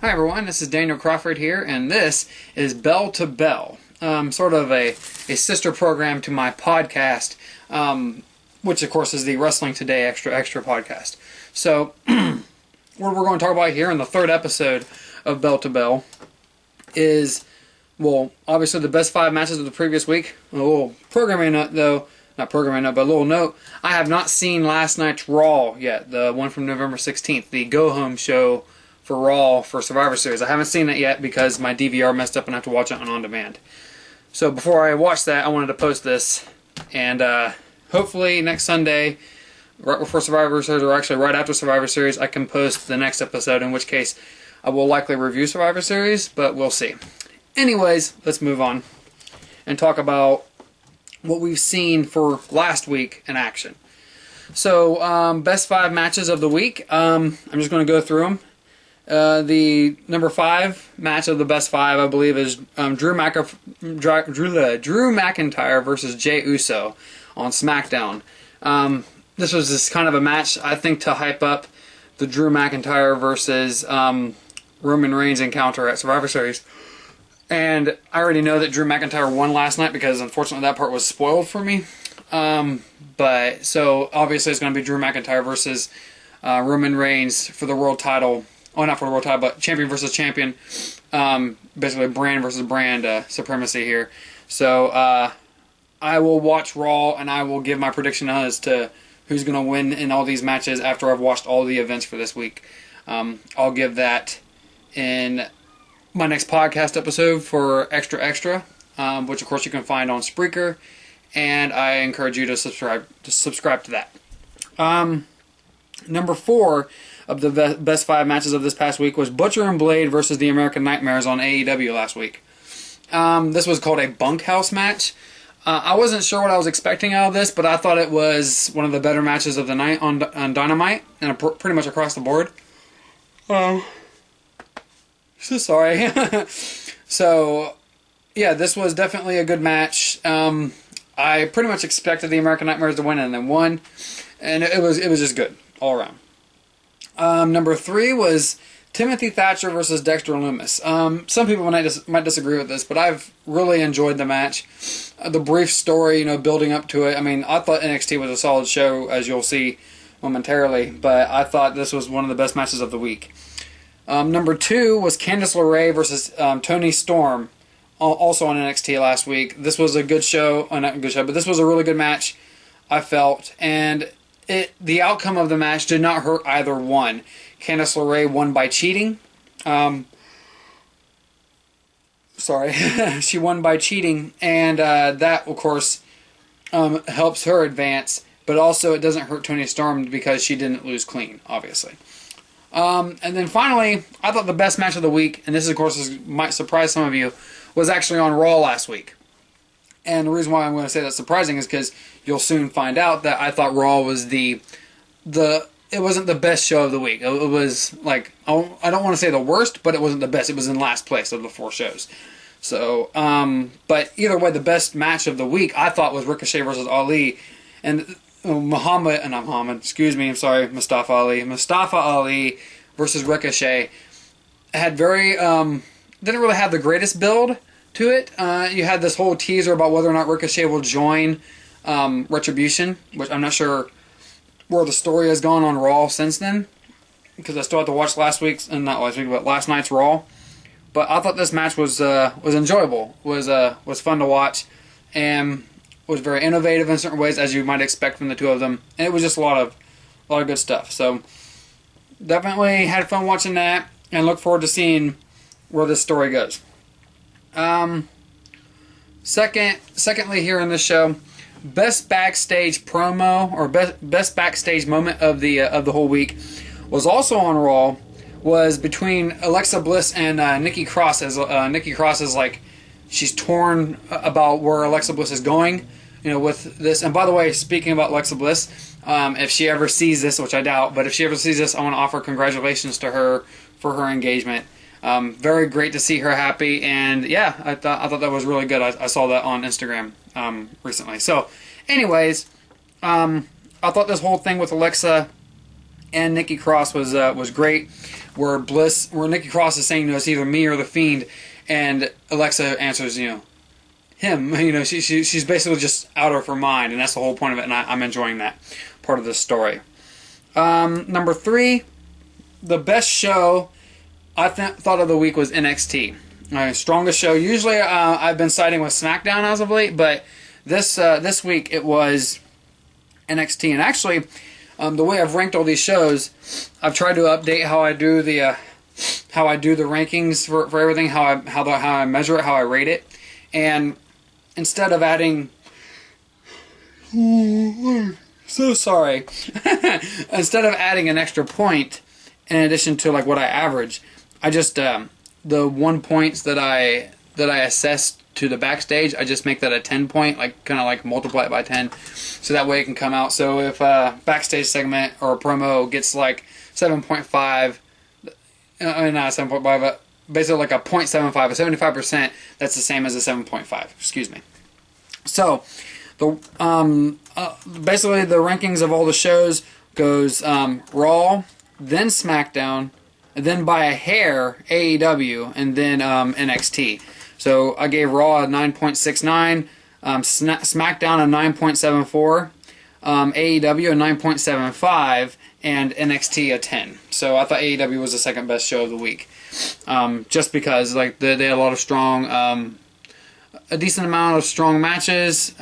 Hi everyone, this is Daniel Crawford here, and this is Bell to Bell, sort of a sister program to my podcast, which of course is the Wrestling Today Extra podcast. So, what we're going to talk about here in the third episode of Bell to Bell is, well, obviously the best 5 matches of the previous week. A little programming note, though. Not programming note, but a little note. I have not seen last night's Raw yet, the one from November 16th, the go-home show for Raw for Survivor Series. I haven't seen it yet because my DVR messed up and I have to watch it on demand. So before I watch that, I wanted to post this, and hopefully next Sunday, right before Survivor Series, or actually right after Survivor Series, I can post the next episode, in which case I will likely review Survivor Series, but we'll see. Anyways, let's move on and talk about what we've seen for last week in action. So, best 5 matches of the week. I'm just going to go through them. The number 5 match of the best 5, I believe, is Drew McIntyre versus Jey Uso on SmackDown. This was just kind of a match, I think, to hype up the Drew McIntyre versus Roman Reigns encounter at Survivor Series. And I already know that Drew McIntyre won last night because, unfortunately, that part was spoiled for me. But so obviously it's going to be Drew McIntyre versus Roman Reigns for the world title. Oh, not for the world title, but champion versus champion. Basically, brand versus brand supremacy here. So I will watch Raw, and I will give my prediction as to who's going to win in all these matches after I've watched all the events for this week. I'll give that in my next podcast episode for Extra, which of course you can find on Spreaker, and I encourage you to subscribe to that. Number 4 of the best 5 matches of this past week was Butcher and Blade versus the American Nightmares on AEW last week. This was called a bunkhouse match. I wasn't sure what I was expecting out of this, but I thought it was one of the better matches of the night on Dynamite, and pretty much across the board. So sorry. So, yeah, this was definitely a good match. I pretty much expected the American Nightmares to win, and then won, and it was just good all around. Number 3 was Timothy Thatcher versus Dexter Lumis. Some people might disagree with this, but I've really enjoyed the match. The brief story, building up to it. I mean, I thought NXT was a solid show, as you'll see momentarily, but I thought this was one of the best matches of the week. Number 2 was Candice LeRae versus Toni Storm, also on NXT last week. This was a good show, not a good show, but this was a really good match, I felt, and the outcome of the match did not hurt either one. Candice LeRae won by cheating. She won by cheating, and that, of course, helps her advance, but also it doesn't hurt Toni Storm because she didn't lose clean, obviously. And then finally, I thought the best match of the week, and this, of course, might surprise some of you, was actually on Raw last week. And the reason why I'm going to say that's surprising is because you'll soon find out that I thought Raw was it wasn't the best show of the week. It was, like, I don't want to say the worst, but it wasn't the best. It was in last place of the 4 shows. So, but either way, the best match of the week I thought was Ricochet versus Ali. And Mustafa Ali versus Ricochet had didn't really have the greatest build to it. You had this whole teaser about whether or not Ricochet will join Retribution, which I'm not sure where the story has gone on Raw since then, because I still have to watch last night's Raw. But I thought this match was enjoyable, was fun to watch, and was very innovative in certain ways, as you might expect from the two of them. And it was just a lot of good stuff. So definitely had fun watching that, and look forward to seeing where this story goes. Secondly, here in this show, best backstage promo or best backstage moment of the whole week was also on Raw. Was between Alexa Bliss and Nikki Cross. As Nikki Cross is like, she's torn about where Alexa Bliss is going, with this. And by the way, speaking about Alexa Bliss, if she ever sees this, which I doubt, but if she ever sees this, I want to offer congratulations to her for her engagement. Very great to see her happy, and yeah, I thought that was really good. I saw that on Instagram recently. So, anyways, I thought this whole thing with Alexa and Nikki Cross was great. where Nikki Cross is saying, it's either me or the Fiend, and Alexa answers, him. She's basically just out of her mind, and that's the whole point of it, and I'm enjoying that part of the story. Number 3, the best show I thought of the week was NXT. Strongest show. Usually I've been siding with SmackDown as of late, but this week it was NXT. And actually, the way I've ranked all these shows, I've tried to update how I do the rankings for everything, how I measure it, how I rate it, and instead of adding, so sorry, instead of adding an extra point in addition to like what I average, I just the 1 points that I assess to the backstage, I just make that a 10 point, kind of multiply it by 10, so that way it can come out. So if a backstage segment or a promo gets 7.5, not 7.5, but basically a 0.75, a 75%, that's the same as a 7.5. Excuse me. So the basically the rankings of all the shows goes Raw, then SmackDown, and then by a hair AEW, and then NXT. So I gave Raw a 9.69, SmackDown a 9.74, AEW a 9.75, and NXT a 10. So I thought AEW was the second best show of the week, just because they had a lot of strong, a decent amount of strong matches,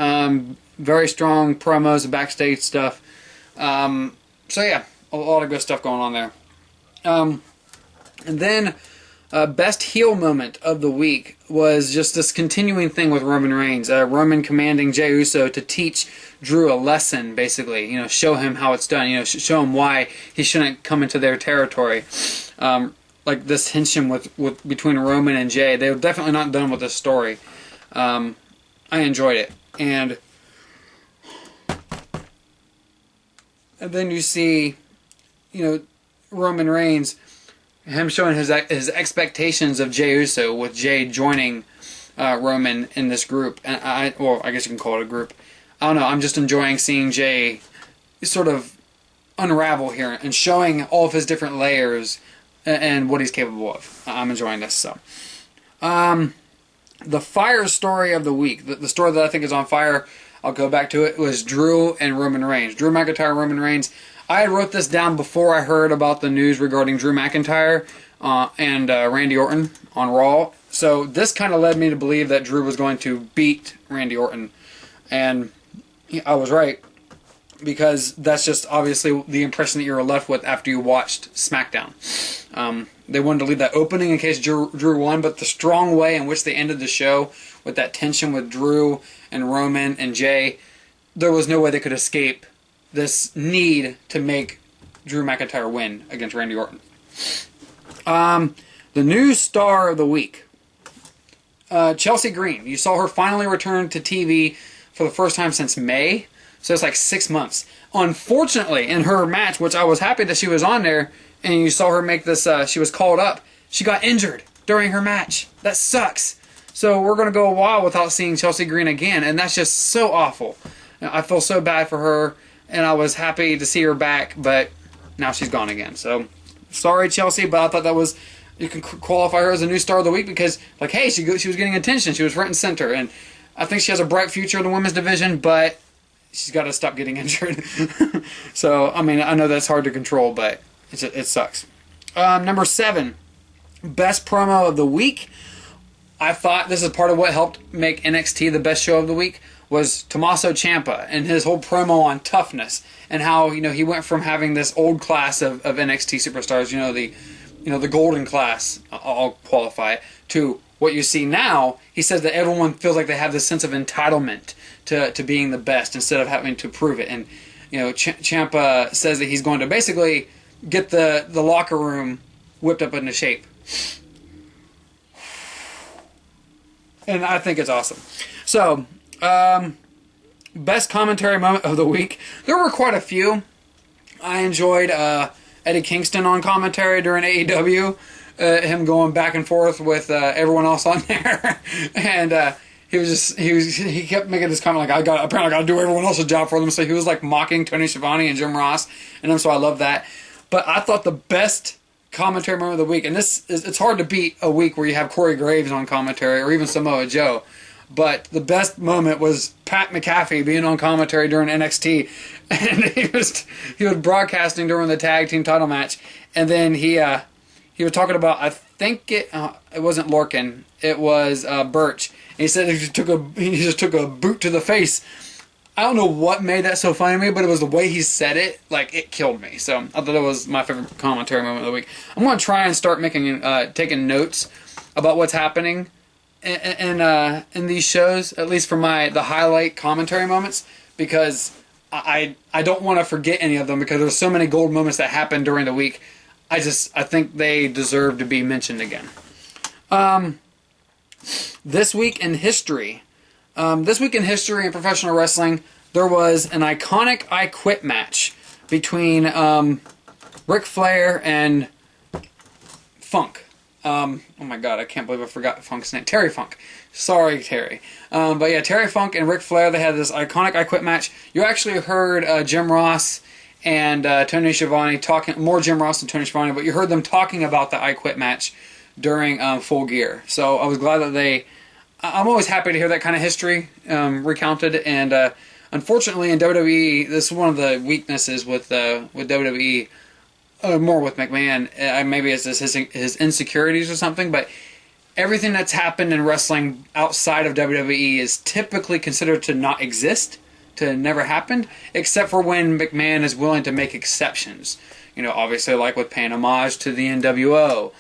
very strong promos and backstage stuff. So yeah, a lot of good stuff going on there. And then best heel moment of the week was just this continuing thing with Roman Reigns. Roman commanding Jey Uso to teach Drew a lesson, basically. Show him how it's done. Show him why he shouldn't come into their territory. This tension with between Roman and Jey. They were definitely not done with this story. I enjoyed it. And then you see, Roman Reigns, him showing his expectations of Jey Uso, with Jey joining Roman in this group. And I guess you can call it a group. I don't know. I'm just enjoying seeing Jey sort of unravel here and showing all of his different layers and what he's capable of. I'm enjoying this. So, the fire story of the week, the story that I think is on fire, I'll go back to it, was Drew and Roman Reigns. Drew McIntyre, Roman Reigns. I wrote this down before I heard about the news regarding Drew McIntyre and Randy Orton on Raw. So this kind of led me to believe that Drew was going to beat Randy Orton. And I was right, because that's just obviously the impression that you're left with after you watched SmackDown. They wanted to leave that opening in case Drew won, but the strong way in which they ended the show with that tension with Drew and Roman and Jey, there was no way they could escape this need to make Drew McIntyre win against Randy Orton. The new star of the week, Chelsea Green. You saw her finally return to TV for the first time since May, so it's 6 months. Unfortunately, in her match, which I was happy that she was on there, and you saw her make this, she was called up, she got injured during her match. That sucks. So we're going to go a while without seeing Chelsea Green again, and that's just so awful. I feel so bad for her, and I was happy to see her back, but now she's gone again. So, sorry, Chelsea, but I thought that was, you can qualify her as a new star of the week because, hey, she was getting attention. She was front and center, and I think she has a bright future in the women's division, but she's got to stop getting injured. So, I know that's hard to control, but it sucks. Number 7, best promo of the week. I thought this is part of what helped make NXT the best show of the week, was Tommaso Ciampa and his whole promo on toughness and how he went from having this old class of NXT superstars, the golden class, I'll qualify it, to what you see now. He says that everyone feels like they have this sense of entitlement to being the best instead of having to prove it. And Ciampa says that he's going to basically get the locker room whipped up into shape. And I think it's awesome. So, best commentary moment of the week. There were quite a few. I enjoyed Eddie Kingston on commentary during AEW. Him going back and forth with everyone else on there. And he kept making this comment apparently I got to do everyone else's job for them. So he was mocking Tony Schiavone and Jim Ross. And so I love that. But I thought the best commentary moment of the week, and it's hard to beat a week where you have Corey Graves on commentary or even Samoa Joe. But the best moment was Pat McAfee being on commentary during NXT, and he was broadcasting during the tag team title match, and then he was talking about, I think it wasn't Lorcan, it was Birch. And he said he just took a boot to the face. I don't know what made that so funny to me, but it was the way he said it. Like, it killed me. So I thought that was my favorite commentary moment of the week. I'm going to try and start taking notes about what's happening in these shows, at least for the highlight commentary moments, because I don't want to forget any of them, because there's so many gold moments that happen during the week. I think they deserve to be mentioned again. This week in history. This week in history in professional wrestling, there was an iconic I Quit match between Ric Flair and Funk. Oh my god, I can't believe I forgot Funk's name. Terry Funk. Sorry, Terry. But yeah, Terry Funk and Ric Flair, they had this iconic I Quit match. You actually heard Jim Ross and Tony Schiavone talking, more Jim Ross and Tony Schiavone, but you heard them talking about the I Quit match during Full Gear. So I was glad that I'm always happy to hear that kind of history recounted, and unfortunately in WWE, this is one of the weaknesses with WWE, more with McMahon. Maybe it's just his insecurities or something, but everything that's happened in wrestling outside of WWE is typically considered to not exist, to never happened, except for when McMahon is willing to make exceptions. You know, obviously like with paying homage to the NWO.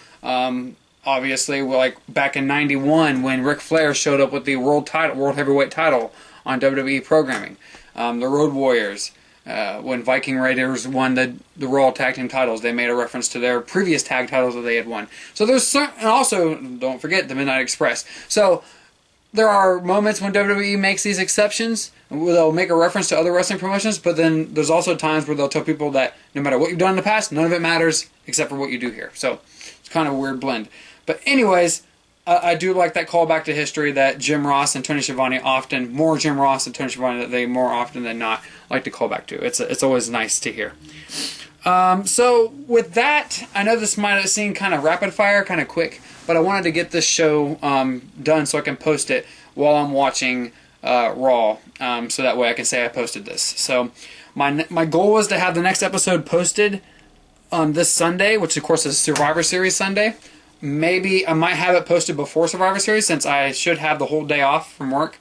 Obviously, like back in '91 when Ric Flair showed up with the World Heavyweight title on WWE programming. The Road Warriors, when Viking Raiders won the Raw Tag Team titles, they made a reference to their previous tag titles that they had won. So and also, don't forget, the Midnight Express. So there are moments when WWE makes these exceptions. They'll make a reference to other wrestling promotions, but then there's also times where they'll tell people that no matter what you've done in the past, none of it matters except for what you do here. So it's kind of a weird blend. But anyways, I do like that callback to history that Jim Ross and Tony Schiavone more Jim Ross and Tony Schiavone, that they more often than not like to call back to. It's always nice to hear. So with that, I know this might have seemed kind of rapid fire, kind of quick, but I wanted to get this show done so I can post it while I'm watching Raw, so that way I can say I posted this. So my goal was to have the next episode posted on this Sunday, which of course is Survivor Series Sunday. Maybe I might have it posted before Survivor Series, since I should have the whole day off from work.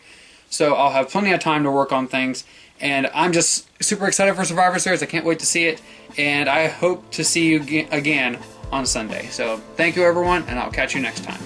So I'll have plenty of time to work on things. And I'm just super excited for Survivor Series. I can't wait to see it. And I hope to see you again on Sunday. So thank you, everyone, and I'll catch you next time.